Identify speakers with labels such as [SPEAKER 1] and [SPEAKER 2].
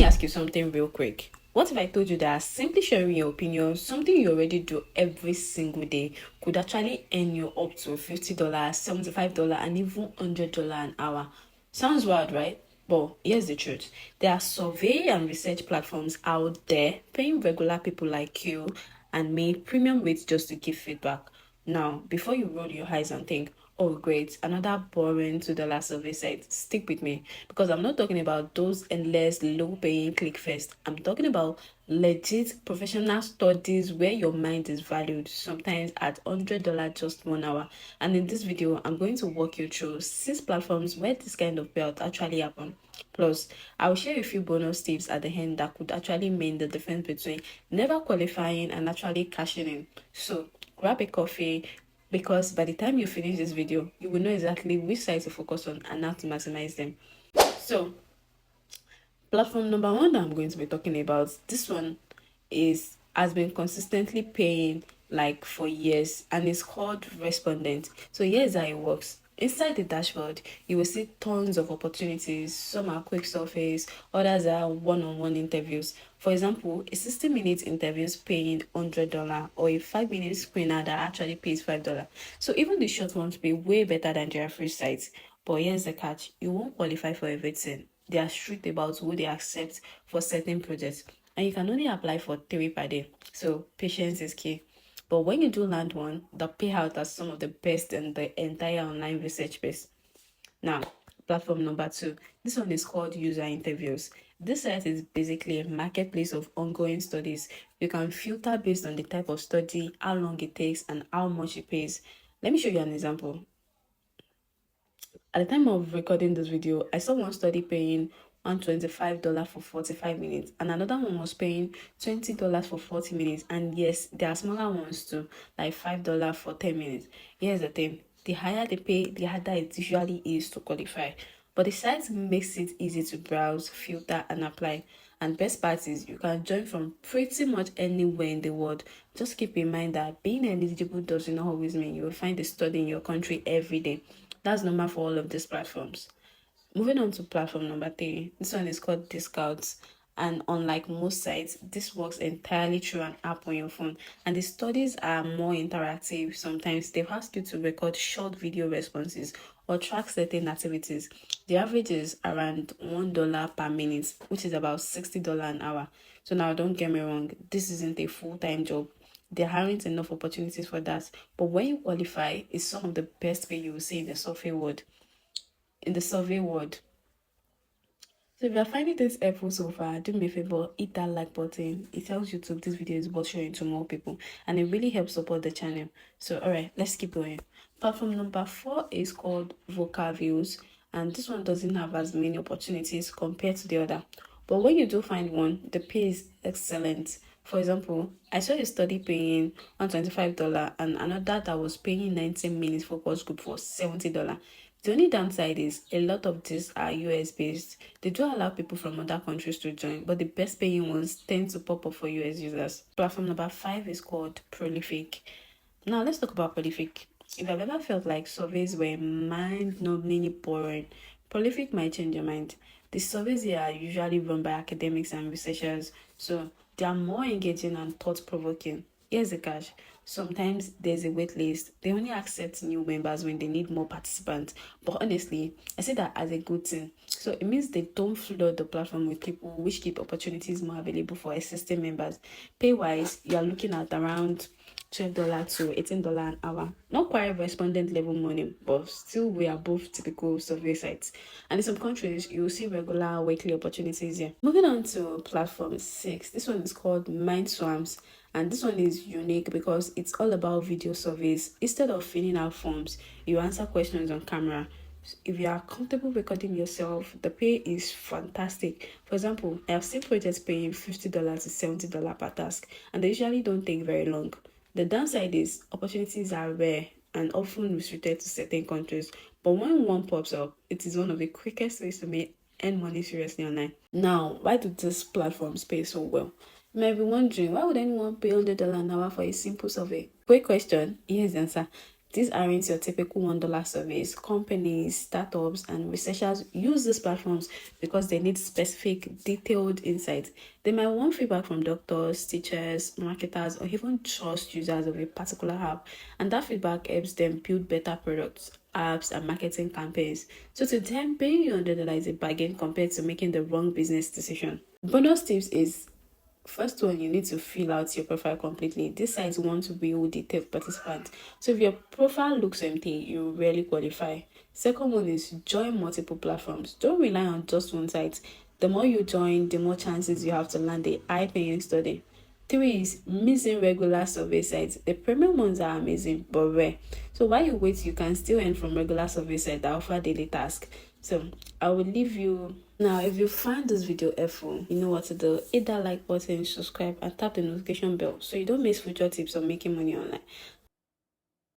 [SPEAKER 1] ask you something real quick. What if I told you that simply sharing your opinion, something you already do every single day, could actually earn you up to $50, $75, and even $100 an hour? Sounds wild, right? But here's the truth. There are survey and research platforms out there paying regular people like you and me premium rates just to give feedback. Now, before you roll your eyes and think, oh great, another boring $2 survey site, stick with me, because I'm not talking about those endless low-paying click first. I'm talking about legit professional studies where your mind is valued, sometimes at $100 just 1 hour. And in this video, I'm going to walk you through 6 platforms where this kind of payout actually happen. Plus, I'll share a few bonus tips at the end that could actually mean the difference between never qualifying and actually cashing in. So, grab a coffee, because by the time you finish this video, you will know exactly which site to focus on and how to maximize them. So, platform number one that I'm going to be talking about, this one has been consistently paying like for years, and it's called Respondent. So here's how it works. Inside the dashboard, you will see tons of opportunities. Some are quick surface, others are one-on-one interviews. For example, a 60-minute interview is paying $100, or a 5-minute screener that actually pays $5. So even the short ones pay way better than their free sites. But here's the catch: you won't qualify for everything. They are strict about who they accept for certain projects, and you can only apply for 3 per day. So patience is key. But when you do land one, the payout are some of the best in the entire online research space. Now, platform number 2. This one is called user interviews. This site is basically a marketplace of ongoing studies. You can filter based on the type of study, how long it takes, and how much it pays. Let me show you an example. At the time of recording this video, I saw one study paying $125 for 45 minutes, and another one was paying $20 for 40 minutes. And yes, there are smaller ones too, like $5 for 10 minutes. Here's the thing: the higher they pay, the harder it usually is to qualify. But the site makes it easy to browse, filter, and apply. And best part is you can join from pretty much anywhere in the world. Just keep in mind that being eligible does not always mean you will find a study in your country every day. That's normal for all of these platforms. Moving on to platform number 3, this one is called Dscout. And unlike most sites, this works entirely through an app on your phone. And the studies are more interactive. Sometimes they've asked you to record short video responses or track certain activities. The average is around $1 per minute, which is about $60 an hour. So now don't get me wrong, this isn't a full-time job. There aren't enough opportunities for that. But when you qualify, it's some of the best pay you will see in the survey world. So if you're finding this helpful so far, do me a favor, hit that like button. It tells YouTube this video is worth sharing to more people, and it really helps support the channel. So alright, let's keep going. Platform number 4 is called Vocal Views, and this one doesn't have as many opportunities compared to the other. But when you do find one, the pay is excellent. For example, I saw a study paying $125 and another that was paying 19 minutes focus group for $70. The only downside is a lot of these are US based. They do allow people from other countries to join, but the best paying ones tend to pop up for US users. Platform number 5 is called Prolific. Now let's talk about Prolific. If I've ever felt like surveys were mind-numbingly boring, Prolific might change your mind. The surveys here are usually run by academics and researchers, so they are more engaging and thought-provoking. Here's the catch: sometimes there's a wait list. They only accept new members when they need more participants. But honestly, I see that as a good thing. So it means they don't flood the platform with people, which keep opportunities more available for existing members. Pay-wise, you are looking at around $12 to $18 an hour. Not quite respondent level money, but still we are both typical survey sites. And in some countries, you will see regular weekly opportunities here. Moving on to platform 6. This one is called Mindswarms. And this one is unique because it's all about video surveys. Instead of filling out forms, you answer questions on camera. If you are comfortable recording yourself, the pay is fantastic. For example, I have seen projects paying $50 to $70 per task, and they usually don't take very long. The downside is opportunities are rare and often restricted to certain countries, but when one pops up, it is one of the quickest ways to earn money seriously online. Now, why do these platforms pay so well? You might be wondering, why would anyone pay $100 an hour for a simple survey? Great question. Here's the answer. These aren't your typical $1 surveys. Companies, startups, and researchers use these platforms because they need specific, detailed insights. They might want feedback from doctors, teachers, marketers, or even trust users of a particular app, and that feedback helps them build better products, apps, and marketing campaigns. So to them, paying you $100 is a bargain compared to making the wrong business decision. Bonus tips is: first one, you need to fill out your profile completely. This site wants real detailed participants. So if your profile looks empty, you rarely qualify. Second one is join multiple platforms. Don't rely on just one site. The more you join, the more chances you have to land a high-paying study. Three is missing regular survey sites. The premium ones are amazing but rare. So while you wait, you can still earn from regular survey sites that offer daily tasks. So I will leave you now. If you find this video helpful, you know what to do. Hit that like button, subscribe, and tap the notification bell so you don't miss future tips on making money online.